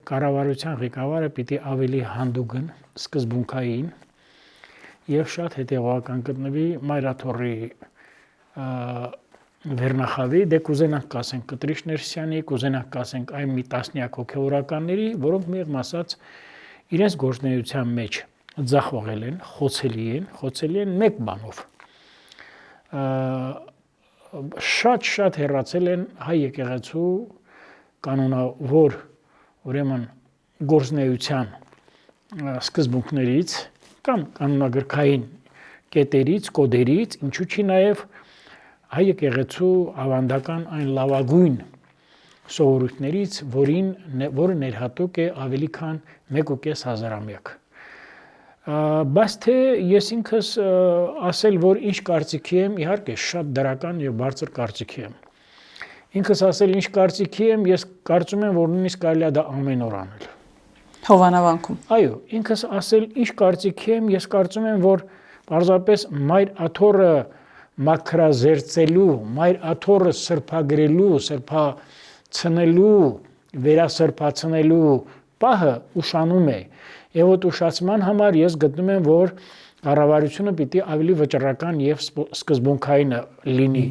կառավարության ղեկավարը պիտի ավելի հանդուգն, սկզբունքային եւ շատ հետեւական գտնվի Մայրաթորի վերնախավի, դե կուզենանք կասենք Կտրիշ Ներսյանի, կուզենանք կասենք այն մի տասնյակ հոգեվորականների, որոնք մեղմ ասած իրենց գործունեության մեջ ձախողել են, խոցելի են մեկ բանով։ Շատ հեռացել են հայ եկեղեցու կանոնավոր ուրեմն գործունեության սկզբունքներից կամ կանոնագրքային կետերից, կոդերից, ինչու՞ չի նաև հայ եկեղեցու ավանդական այն լավագույն սովորույթներից, որը ներհատուկ է ավելի քան 1.5 հազարամյակ։ Բայց թե ես ինքս ասել, որ ինչ կարծիքի եմ, իհարկե շատ դրական եւ բարձր կարծիքի եմ։ Ինքս ասել ինչ կարծիքի եմ, ես կարծում եմ, որ նույնիսկ կարելի է դա ամեն օր անել։ Հովանավանքում։ Այո, ինքս ասել ինչ կարծիքի եմ, ես կարծում եմ, որ պարզապես Մայր Աթոռը մաքրազերծելու, Մայր Աթոռը սրբագրելու, սրբացնելու, վերասրբացնելու պահը ուշանում է։ Եվ այդ ուշացման համար ես գտնում եմ, որ կառավարությունը պիտի ավելի վճռական եւ սկզբունքային լինի